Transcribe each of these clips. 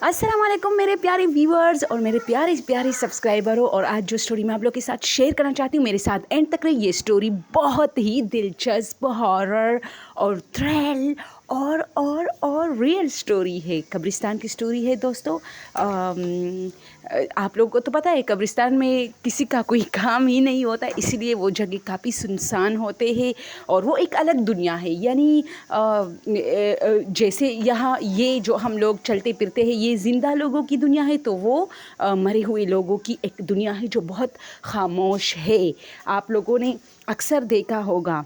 अस्सलाम वालेकुम मेरे प्यारे व्यूअर्स और मेरे प्यारे प्यारे सब्सक्राइबरों। और आज जो स्टोरी मैं आप लोग के साथ शेयर करना चाहती हूँ, मेरे साथ एंड तक रही। ये स्टोरी बहुत ही दिलचस्प, हॉरर और थ्रिल और रियल स्टोरी है। कब्रिस्तान की स्टोरी है दोस्तों। आप लोगों को तो पता है कब्रिस्तान में किसी का कोई काम ही नहीं होता, इसीलिए वो जगह काफ़ी सुनसान होते हैं और वो एक अलग दुनिया है। यानी जैसे यहाँ ये जो हम लोग चलते फिरते हैं ये ज़िंदा लोगों की दुनिया है, तो वो मरे हुए लोगों की एक दुनिया है जो बहुत खामोश है। आप लोगों ने अक्सर देखा होगा,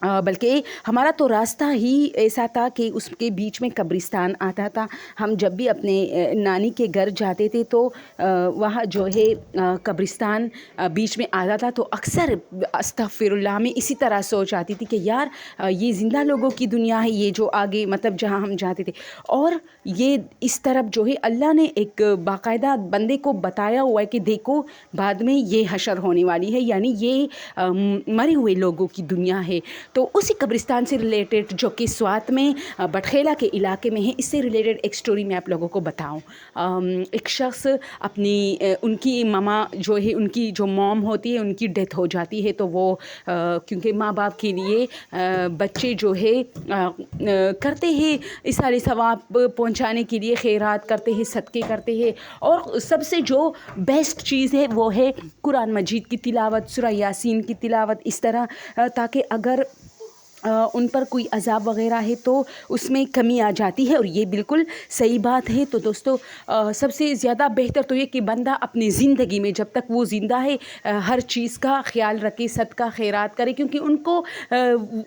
बल्कि हमारा तो रास्ता ही ऐसा था कि उसके बीच में कब्रिस्तान आता था। हम जब भी अपने नानी के घर जाते थे तो वहाँ जो है कब्रिस्तान बीच में आता था, तो अक्सर अस्तगफिरुल्लाह में इसी तरह सोच आती थी कि यार ये ज़िंदा लोगों की दुनिया है, ये जो आगे मतलब जहाँ हम जाते थे। और ये इस तरफ जो है अल्लाह ने एक बाकायदा बंदे को बताया हुआ है कि देखो बाद में ये हशर होने वाली है, यानी ये मरे हुए लोगों की दुनिया है। तो उसी कब्रिस्तान से रिलेटेड जो कि स्वात में बटखेला के इलाके में है, इससे रिलेटेड एक स्टोरी मैं आप लोगों को बताऊं। एक शख्स अपनी उनकी मामा जो है, उनकी जो मॉम होती है, उनकी डेथ हो जाती है। तो वो क्योंकि माँ बाप के लिए बच्चे जो है करते हैं इसारे सवाब पहुँचाने के लिए, खैरात करते हैं, सदक़े करते हैं। और सबसे जो बेस्ट चीज़ है वो है कुरान मजीद की तिलावत, सूरा यासीन की तिलावत, इस तरह ताकि अगर उन पर कोई अज़ाब वग़ैरह है तो उसमें कमी आ जाती है। और ये बिल्कुल सही बात है। तो दोस्तों सबसे ज़्यादा बेहतर तो ये कि बंदा अपनी ज़िंदगी में जब तक वो ज़िंदा है हर चीज़ का ख़्याल रखे, सदका खैरात करे, क्योंकि उनको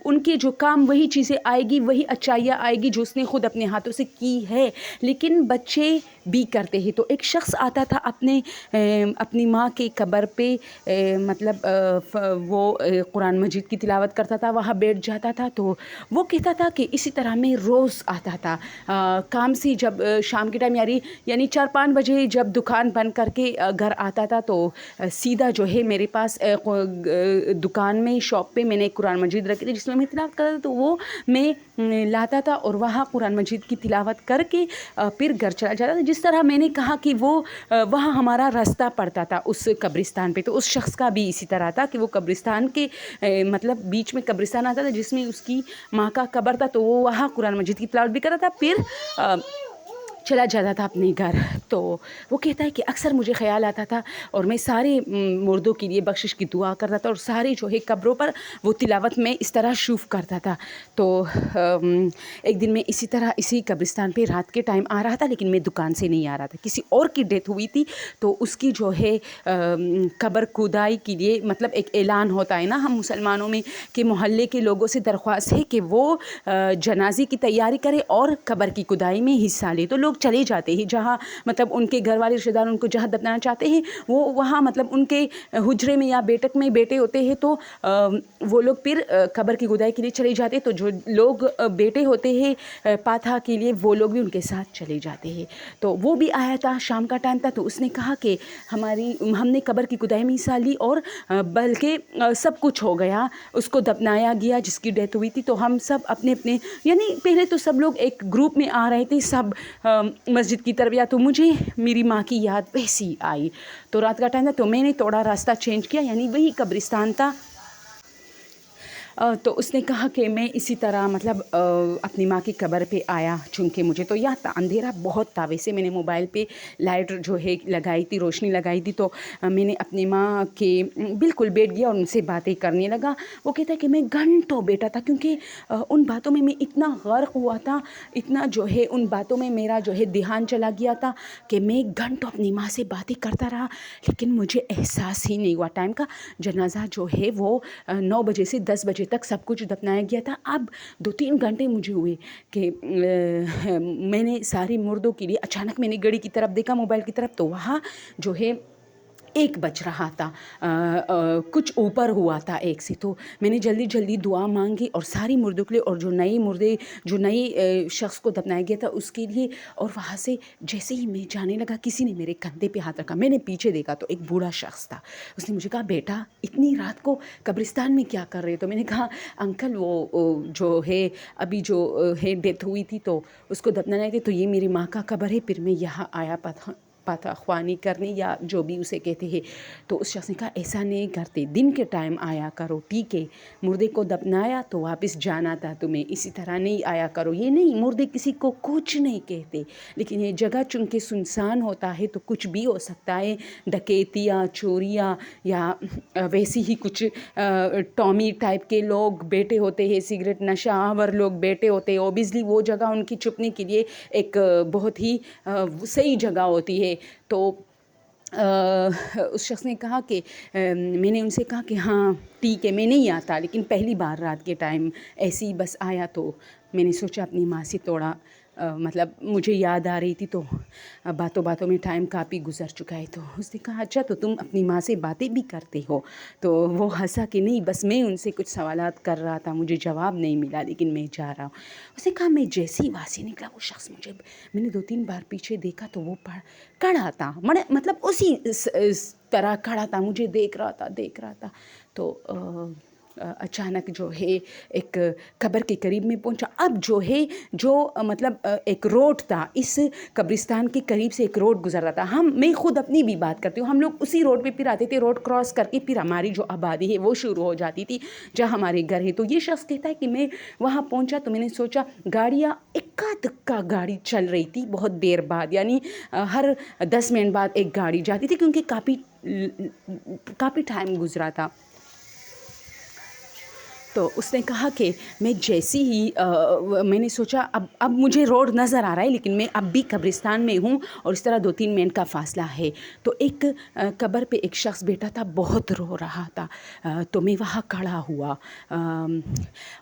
उनके जो काम वही चीज़ें आएगी, वही अच्छाइयाँ आएगी जो उसने ख़ुद अपने हाथों से की है। लेकिन बच्चे भी करते हैं। तो एक शख्स आता था अपनी माँ के कब्र पे, मतलब वो कुरान मजीद की तिलावत करता था, वहाँ बैठ जाता था। तो वो कहता था कि इसी तरह मैं रोज़ आता था काम से, जब शाम के टाइम यानी 4-5 बजे जब दुकान बंद करके घर आता था, तो सीधा जो है मेरे पास दुकान में, शॉप पे मैंने कुरान मजीद रखी थी जिसमें मैं तिलावत करता था। तो वो मैं लाता था और वहाँ कुरान मजीद की तिलावत करके फिर घर चला जाता था। जिस तरह मैंने कहा कि वो वहाँ हमारा रास्ता पड़ता था उस कब्रिस्तान पे, तो उस शख्स का भी इसी तरह था कि वो कब्रिस्तान के मतलब बीच में कब्रिस्तान आता था जिसमें उसकी माँ का कब्र था। तो वो वहाँ कुरान मजीद की तिलावत भी करता था, फिर चला जाता था अपने घर। तो वो कहता है कि अक्सर मुझे ख़्याल आता था और मैं सारे मुर्दों के लिए बख्शिश की दुआ करता था और सारे जो है कब्रों पर वो तिलावत में इस तरह शुफ करता था। तो एक दिन मैं इसी तरह इसी कब्रिस्तान पे रात के टाइम आ रहा था, लेकिन मैं दुकान से नहीं आ रहा था, किसी और की डेथ हुई थी। तो उसकी जो है कब्र खुदाई के लिए मतलब एक ऐलान होता है ना हम मुसलमानों में, कि मोहल्ले के लोगों से दरख्वास्त है कि वो जनाजे की तैयारी करें और कब्र की खुदाई में हिस्सा ले। तो लोग चले जाते हैं जहाँ मतलब उनके घर वाले रिश्तेदार उनको जहाँ दफनाना चाहते हैं, वो वहाँ मतलब उनके हुजरे में या बैठक में बैठे होते हैं। तो वो लोग फिर कब्र की खुदाई के लिए चले जाते हैं। तो जो लोग बैठे होते हैं पाथा के लिए, वो लोग भी उनके साथ चले जाते हैं। तो वो भी आया था, शाम का टाइम था। तो उसने कहा कि हमने कब्र की खुदाई में हिस्सा ली और बल्कि सब कुछ हो गया, उसको दफनाया गया जिसकी डेथ हुई थी। तो हम सब अपने अपने, यानी पहले तो सब लोग एक ग्रुप में आ रहे थे, सब मस्जिद की तरफ। या तो मुझे मेरी माँ की याद वैसी आई। तो रात का टाइम था, तो मैंने थोड़ा रास्ता चेंज किया, यानी वही कब्रिस्तान था। तो उसने कहा कि मैं इसी तरह मतलब अपनी माँ की कब्र पे आया, चूँकि मुझे तो याद था, अंधेरा बहुत था। वैसे मैंने मोबाइल पे लाइट जो है लगाई थी, रोशनी लगाई थी। तो मैंने अपनी माँ के बिल्कुल बैठ गया और उनसे बातें करने लगा। वो कहता है कि मैं घंटों बैठा था, क्योंकि उन बातों में मैं इतना गर्क हुआ था, इतना जो है उन बातों में मेरा जो है ध्यान चला गया था कि मैं घंटों अपनी माँ से बातें करता रहा, लेकिन मुझे एहसास ही नहीं हुआ। टाइम का जनाजा जो है वो 9 बजे से 10 बजे तक सब कुछ दफनाया गया था। अब 2-3 घंटे मुझे हुए कि मैंने सारे मुर्दों के लिए, अचानक मैंने घड़ी की तरफ देखा, मोबाइल की तरफ। तो वहाँ जो है 1 बज रहा था, कुछ ऊपर हुआ था 1 से। तो मैंने जल्दी जल्दी दुआ मांगी और सारी मुर्दों के लिए, और जो नए शख्स को दफनाया गया था उसके लिए। और वहाँ से जैसे ही मैं जाने लगा, किसी ने मेरे कंधे पे हाथ रखा। मैंने पीछे देखा तो एक बूढ़ा शख्स था। उसने मुझे कहा, बेटा इतनी रात को कब्रिस्तान में क्या कर रहे हो? तो मैंने कहा, अंकल वो जो है अभी जो है डेथ हुई थी तो उसको दफनाना थी, तो ये मेरी माँ का कब्र है, फिर मैं यहाँ आया पता ख्वानी करने या जो भी उसे कहते हैं। तो उस शख्स ने कहा, ऐसा नहीं करते, दिन के टाइम आया करो, ठीक है? मुर्दे को दफनाया तो वापस जाना था तुम्हें, इसी तरह नहीं आया करो। ये नहीं, मुर्दे किसी को कुछ नहीं कहते, लेकिन ये जगह चूँकि सुनसान होता है तो कुछ भी हो सकता है, डकैतियाँ, चोरियाँ, या वैसी ही कुछ टॉमी टाइप के लोग बैठे होते हैं, सिगरेट नशा आवर लोग बैठे होते हैं। ओबियसली वो जगह उनकी छुपने के लिए एक बहुत ही सही जगह होती है। तो उस शख्स ने कहा कि मैंने उनसे कहा कि हाँ ठीक है, मैं नहीं आता, लेकिन पहली बार रात के टाइम ऐसे ही बस आया। तो मैंने सोचा अपनी माँ से थोड़ा मतलब मुझे याद आ रही थी, तो बातों बातों में टाइम काफ़ी गुजर चुका है। तो उसने कहा, अच्छा तो तुम अपनी माँ से बातें भी करते हो? तो वो हंसा कि नहीं, बस मैं उनसे कुछ सवालात कर रहा था, मुझे जवाब नहीं मिला, लेकिन मैं जा रहा हूँ। उसने कहा, मैं जैसे ही वहाँ से निकला वो शख्स मैंने 2-3 बार पीछे देखा तो वो खड़ा था, मतलब उसी इस तरह खड़ा था, मुझे देख रहा था। तो अचानक जो है एक कब्र के करीब में पहुंचा। अब जो है मतलब एक रोड था, इस कब्रिस्तान के करीब से एक रोड गुजर रहा था। मैं खुद अपनी भी बात करती हूँ, हम लोग उसी रोड पे फिर आते थे, रोड क्रॉस करके फिर हमारी जो आबादी है वो शुरू हो जाती थी जहाँ हमारे घर है। तो ये शख्स कहता है कि मैं वहाँ पहुँचा तो मैंने सोचा गाड़ियाँ इक्का दुक्का गाड़ी चल रही थी बहुत देर बाद, यानी हर 10 मिनट बाद एक गाड़ी जाती थी, क्योंकि काफ़ी टाइम गुजरा था। तो उसने कहा कि मैं जैसी ही मैंने सोचा अब मुझे रोड नज़र आ रहा है, लेकिन मैं अब भी कब्रिस्तान में हूँ और इस तरह 2-3 मिनट का फ़ासला है। तो एक कब्र पे एक शख्स बैठा था, बहुत रो रहा था। तो मैं वहाँ खड़ा हुआ।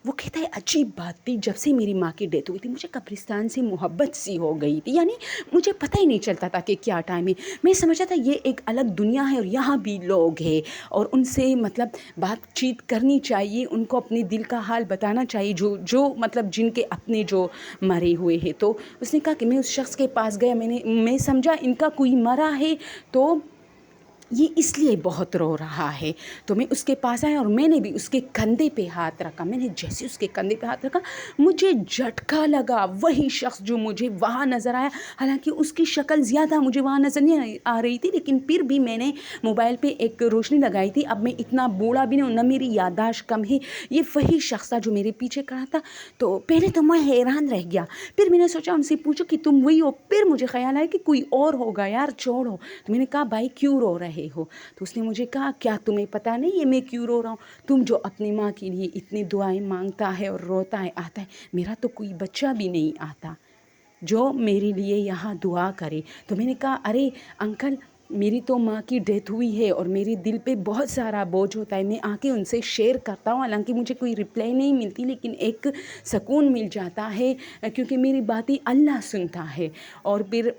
वो कहता है, अजीब बात थी, जब से मेरी माँ की डेथ हुई थी मुझे कब्रिस्तान से मोहब्बत सी हो गई थी। यानी मुझे पता ही नहीं चलता था कि क्या टाइम है। मैं समझा था ये एक अलग दुनिया है और यहाँ भी लोग हैं और उनसे मतलब बातचीत करनी चाहिए, उनको अपने दिल का हाल बताना चाहिए, जो मतलब जिनके अपने जो मरे हुए हैं। तो उसने कहा कि मैं उस शख्स के पास गया, मैं समझा इनका कोई मरा है तो ये इसलिए बहुत रो रहा है। तो मैं उसके पास आया और मैंने भी उसके कंधे पे हाथ रखा। मैंने जैसे उसके कंधे पे हाथ रखा मुझे झटका लगा, वही शख्स जो मुझे वहाँ नज़र आया। हालांकि उसकी शक्ल ज़्यादा मुझे वहाँ नज़र नहीं आ रही थी, लेकिन फिर भी मैंने मोबाइल पे एक रोशनी लगाई थी। अब मैं इतना बूढ़ा भी नहीं हूँ, ना मेरी याददाश्त कम है। ये वही शख्स था जो मेरे पीछे खड़ा था। तो पहले तो मैं हैरान रह गया, फिर मैंने सोचा उनसे पूछो कि तुम वही हो। फिर मुझे ख्याल आया कि कोई और होगा यार, छोड़ो। तो मैंने कहा, भाई क्यों रो रहे हो? तो उसने मुझे कहा, क्या तुम्हें पता नहीं है मैं क्यों रो रहा हूँ? तुम जो अपनी माँ के लिए इतनी दुआएं मांगता है और रोता है, आता है, मेरा तो कोई बच्चा भी नहीं आता जो मेरे लिए यहाँ दुआ करे। तो मैंने कहा, अरे अंकल, मेरी तो माँ की डेथ हुई है और मेरे दिल पे बहुत सारा बोझ होता है। मैं आके उनसे शेयर करता हूँ, हालांकि मुझे कोई रिप्लाई नहीं मिलती, लेकिन एक सुकून मिल जाता है क्योंकि मेरी बातें अल्लाह सुनता है। और फिर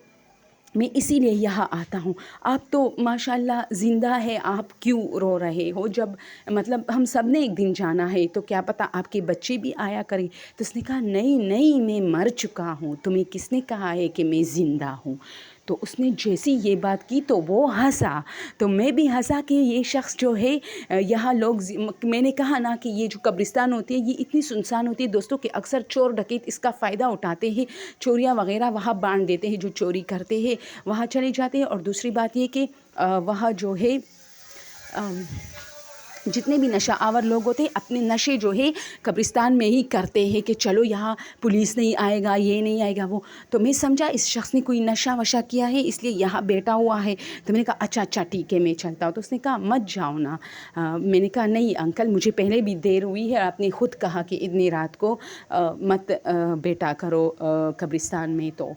मैं इसीलिए यहाँ आता हूँ। आप तो माशाल्लाह ज़िंदा है, आप क्यों रो रहे हो? जब मतलब हम सब ने एक दिन जाना है, तो क्या पता आपके बच्चे भी आया करें। तो उसने कहा, नहीं नहीं, मैं मर चुका हूँ, तुम्हें किसने कहा है कि मैं ज़िंदा हूँ? तो उसने जैसी ये बात की तो वो हंसा, तो मैं भी हंसा कि ये शख्स जो है यहाँ लोग, मैंने कहा ना कि ये जो कब्रिस्तान होती है ये इतनी सुनसान होती है दोस्तों कि अक्सर चोर डकैत इसका फ़ायदा उठाते हैं, चोरियाँ वगैरह वहाँ बांट देते हैं, जो चोरी करते हैं वहाँ चले जाते हैं। और दूसरी बात ये कि वहाँ जो है जितने भी नशा आवर लोग होते हैं अपने नशे जो है कब्रिस्तान में ही करते हैं कि चलो यहाँ पुलिस नहीं आएगा, ये नहीं आएगा वो। तो मैं समझा इस शख्स ने कोई नशा वशा किया है इसलिए यहाँ बैठा हुआ है। तो मैंने कहा, अच्छा ठीक है, मैं चलता हूँ। तो उसने कहा, मत जाओ ना। मैंने कहा, नहीं अंकल, मुझे पहले भी देर हुई है, आपने खुद कहा कि इतनी रात को मत बैठा करो कब्रिस्तान में। तो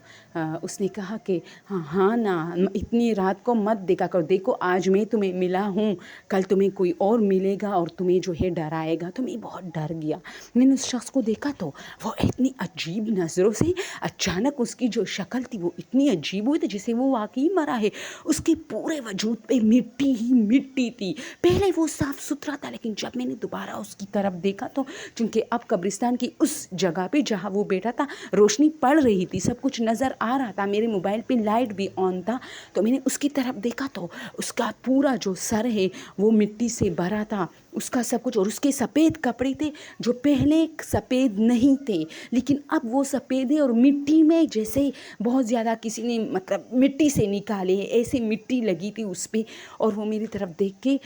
اس نے کہا کہ ہاں نا اتنی رات کو مت دیکھا کرو، دیکھو آج میں تمہیں ملا ہوں، کل تمہیں کوئی اور ملے گا اور تمہیں جو ہے ڈرائے گا۔ تو میں بہت ڈر گیا، میں نے اس شخص کو دیکھا تو وہ اتنی عجیب نظروں سے، اچانک اس کی جو شکل تھی وہ اتنی عجیب ہوئی تھی جیسے وہ واقعی مرا ہے، اس کے پورے وجود پہ مٹی ہی مٹی تھی۔ پہلے وہ صاف ستھرا تھا، لیکن جب میں نے دوبارہ اس کی طرف دیکھا تو چونکہ اب قبرستان کی اس جگہ پہ جہاں وہ بیٹھا تھا روشنی پڑ رہی تھی، سب کچھ نظر آ رہا تھا، میرے موبائل پہ لائٹ بھی آن تھا، تو میں نے اس کی طرف دیکھا تو اس کا پورا جو سر ہے وہ مٹی سے بھرا تھا، اس کا سب کچھ، اور اس کے سفید کپڑے تھے جو پہلے سفید نہیں تھے لیکن اب وہ سفید ہے، اور مٹی میں جیسے بہت زیادہ کسی نے مطلب مٹی سے نکالے ایسے مٹی لگی تھی اس پہ، اور وہ میری طرف دیکھ کے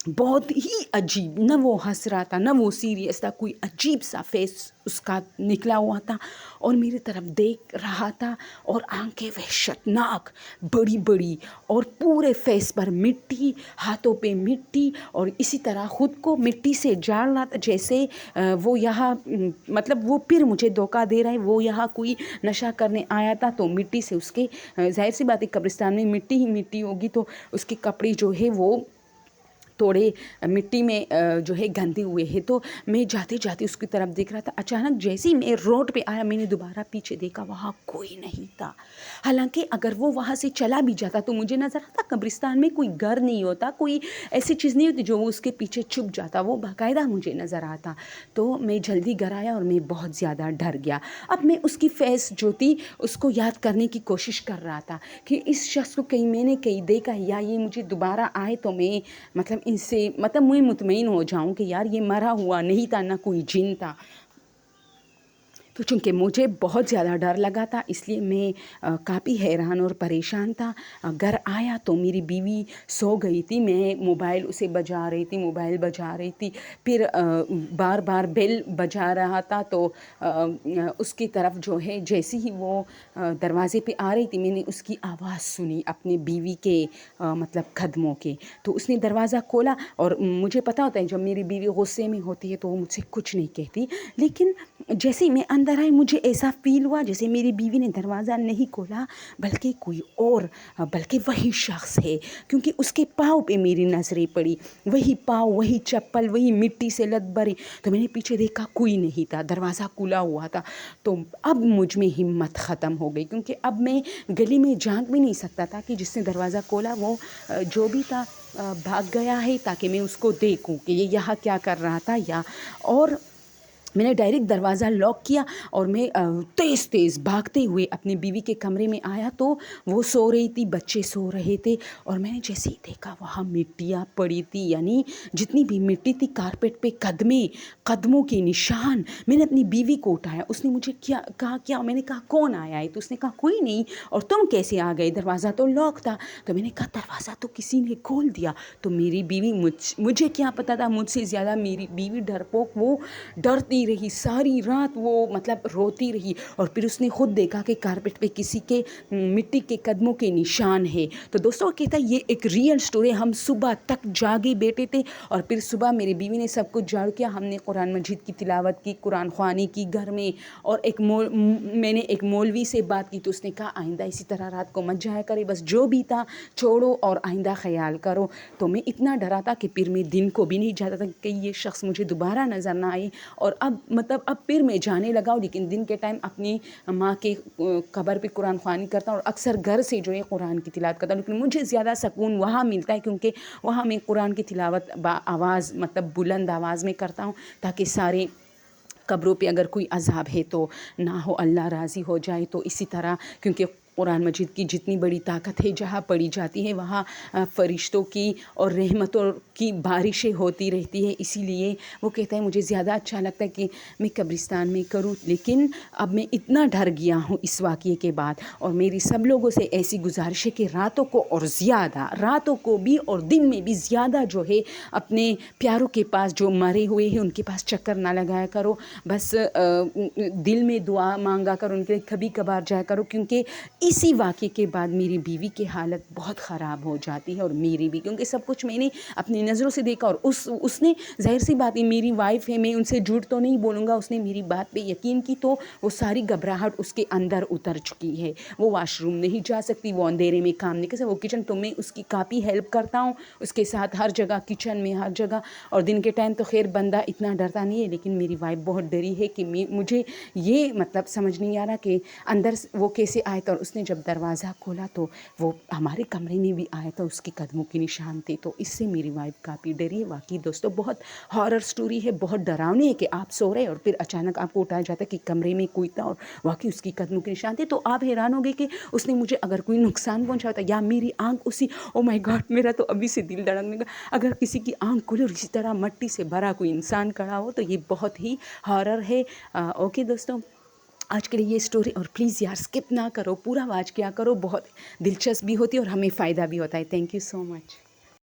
بہت ہی عجیب، نہ وہ ہنس رہا تھا نہ وہ سیریس تھا، کوئی عجیب سا فیس اس کا نکلا ہوا تھا اور میری طرف دیکھ رہا تھا، اور آنکھیں وحشتناک بڑی بڑی، اور پورے فیس پر مٹی، ہاتھوں پہ مٹی، اور اسی طرح خود کو مٹی سے جاڑ رہا تھا جیسے وہ یہاں مطلب وہ پھر مجھے دھوکہ دے رہا ہے، وہ یہاں کوئی نشہ کرنے آیا تھا تو مٹی سے اس کے، ظاہر سی بات ہے قبرستان میں مٹی ہی مٹی ہوگی تو اس کے کپڑے جو ہے وہ تھوڑے مٹی میں جو ہے گندے ہوئے ہیں، تو میں جاتے جاتے اس کی طرف دیکھ رہا تھا، اچانک جیسے ہی میں روڈ پہ آیا میں نے دوبارہ پیچھے دیکھا، وہاں کوئی نہیں تھا، حالانکہ اگر وہ وہاں سے چلا بھی جاتا تو مجھے نظر آتا قبرستان میں کوئی گھر نہیں ہوتا، کوئی ایسی چیز نہیں ہوتی جو وہ اس کے پیچھے چھپ جاتا، وہ باقاعدہ مجھے نظر آتا، تو میں جلدی گھر آیا اور میں بہت زیادہ ڈر گیا۔ اب میں اس کی فیس جو تھی اس کو یاد کرنے کی کوشش کر رہا تھا کہ اس شخص کو کہیں میں نے کہیں دیکھا یا یہ مجھے دوبارہ آئے تو میں مطلب ان سے مطلب میں مطمئن ہو جاؤں کہ یار یہ مرا ہوا نہیں تھا، نہ کوئی جن تھا۔ تو چونکہ مجھے بہت زیادہ ڈر لگا تھا اس لیے میں کافی حیران اور پریشان تھا۔ گھر آیا تو میری بیوی سو گئی تھی، میں موبائل اسے بجا رہی تھی، پھر بار بار بیل بجا رہا تھا تو اس کی طرف جو ہے جیسے ہی وہ دروازے پہ آ رہی تھی میں نے اس کی آواز سنی اپنے بیوی کے مطلب قدموں کے، تو اس نے دروازہ کھولا، اور مجھے پتا ہوتا ہے جب میری بیوی غصے میں ہوتی ہے تو وہ مجھ سے کچھ نہیں کہتی، لیکن جیسے ہی میں اندر آئی مجھے ایسا فیل ہوا جیسے میری بیوی نے دروازہ نہیں کھولا بلکہ کوئی اور، بلکہ وہی شخص ہے، کیونکہ اس کے پاؤں پہ میری نظریں پڑی، وہی پاؤں، وہی چپل، وہی مٹی سے لت بھرے، تو میں نے پیچھے دیکھا کوئی نہیں تھا، دروازہ کھلا ہوا تھا، تو اب مجھ میں ہمت ختم ہو گئی، کیونکہ اب میں گلی میں جھانک بھی نہیں سکتا تھا کہ جس نے دروازہ کھولا وہ جو بھی تھا بھاگ گیا ہے تاکہ میں اس کو دیکھوں کہ یہ یہاں کیا کر رہا تھا، اور میں نے ڈائریکٹ دروازہ لاک کیا اور میں تیز تیز بھاگتے ہوئے اپنی بیوی کے کمرے میں آیا تو وہ سو رہی تھی، بچے سو رہے تھے، اور میں نے جیسے ہی دیکھا وہاں مٹیاں پڑی تھی، یعنی جتنی بھی مٹی تھی کارپیٹ پہ قدموں کے نشان۔ میں نے اپنی بیوی کو اٹھایا، اس نے مجھے کیا میں نے کہا کون آیا ہے؟ تو اس نے کہا کوئی نہیں، اور تم کیسے آ گئے؟ دروازہ تو لاک تھا۔ تو میں نے کہا دروازہ تو کسی نے کھول دیا۔ تو میری بیوی مجھے کیا پتا تھا، مجھ سے زیادہ میری بیوی ڈرپوک، وہ ڈرتی رہی ساری رات، وہ مطلب روتی رہی، اور پھر اس نے خود دیکھا کہ کارپیٹ پہ کسی کے مٹی کے قدموں کے نشان ہے۔ تو دوستوں کہتا ہے یہ ایک ریئل سٹوری، ہم صبح تک جاگے بیٹھے تھے، اور پھر صبح میری بیوی نے سب کچھ جھاڑ کیا، ہم نے قرآن مجید کی تلاوت کی، قرآن خوانی کی گھر میں، اور میں نے ایک مولوی سے بات کی تو اس نے کہا آئندہ اسی طرح رات کو مت جایا کرے، بس جو بھی تھا چھوڑو اور آئندہ خیال کرو۔ تو میں اتنا ڈرا تھا کہ پھر میں دن کو بھی نہیں جاتا تھا کہ یہ شخص مجھے دوبارہ نظر نہ آئے، اور اب پھر میں جانے لگا ہوں، لیکن دن کے ٹائم اپنی ماں کے قبر پہ قرآن خوانی کرتا ہوں، اور اکثر گھر سے جو ہے قرآن کی تلاوت کرتا ہوں، لیکن مجھے زیادہ سکون وہاں ملتا ہے کیونکہ وہاں میں قرآن کی تلاوت آواز مطلب بلند آواز میں کرتا ہوں تاکہ سارے قبروں پہ اگر کوئی عذاب ہے تو نہ ہو، اللہ راضی ہو جائے۔ تو اسی طرح کیونکہ قرآن مجید کی جتنی بڑی طاقت ہے جہاں پڑھی جاتی ہے وہاں فرشتوں کی اور رحمتوں کی بارشیں ہوتی رہتی ہے، اسی لیے وہ کہتا ہے مجھے زیادہ اچھا لگتا ہے کہ میں قبرستان میں کروں، لیکن اب میں اتنا ڈر گیا ہوں اس واقعے کے بعد، اور میری سب لوگوں سے ایسی گزارش ہے کہ راتوں کو اور زیادہ، راتوں کو بھی اور دن میں بھی زیادہ جو ہے اپنے پیاروں کے پاس جو مرے ہوئے ہیں ان کے پاس چکر نہ لگایا کرو، بس دل میں دعا مانگا کرو، ان کے کبھی کبھار جایا کرو، کیونکہ اسی واقعے کے بعد میری بیوی کی حالت بہت خراب ہو جاتی ہے اور میری بھی، کیونکہ سب کچھ میں نے اپنی نظروں سے دیکھا، اور اس نے ظاہر سی بات ہے میری وائف ہے، میں ان سے جھوٹ تو نہیں بولوں گا، اس نے میری بات پہ یقین کی، تو وہ ساری گھبراہٹ اس کے اندر اتر چکی ہے، وہ واش روم نہیں جا سکتی، وہ اندھیرے میں کام نہیں کر سکتی، وہ کچن، تو میں اس کی کافی ہیلپ کرتا ہوں اس کے ساتھ ہر جگہ، کچن میں ہر جگہ، اور دن کے ٹائم تو خیر بندہ اتنا ڈرتا نہیں ہے، لیکن میری وائف بہت ڈری ہے کہ مجھے یہ مطلب سمجھ نہیں آ رہا کہ اندر وہ کیسے آیا تھا، اور اس نے جب دروازہ کھولا تو وہ ہمارے کمرے میں بھی آیا تھا، اس کے قدموں کے نشان تھے، تو اس سے میری وائف کافی ڈری ہے۔ واقعی دوستو بہت ہارر سٹوری ہے، بہت ڈراؤنی ہے کہ آپ سو رہے اور پھر اچانک آپ کو اٹھایا جاتا ہے کہ کمرے میں کوئی تھا اور واقعی اس کی قدموں کے نشان تھے، تو آپ حیران ہو گئے کہ اس نے مجھے اگر کوئی نقصان پہنچا ہوتا یا میری آنکھ اسی، او مائی گاڈ، میرا تو ابھی سے دل دھڑکنے لگا، اگر کسی کی آنکھ کھلے اور اسی طرح مٹی سے بھرا کوئی انسان کھڑا ہو تو یہ بہت ہی ہارر ہے۔ اوکے دوستوں، آج کے لیے یہ سٹوری، اور پلیز یار سکپ نہ کرو، پورا واچ کیا کرو، بہت دلچسپ بھی ہوتی ہے اور ہمیں فائدہ بھی ہوتا ہے۔ Thank you so much.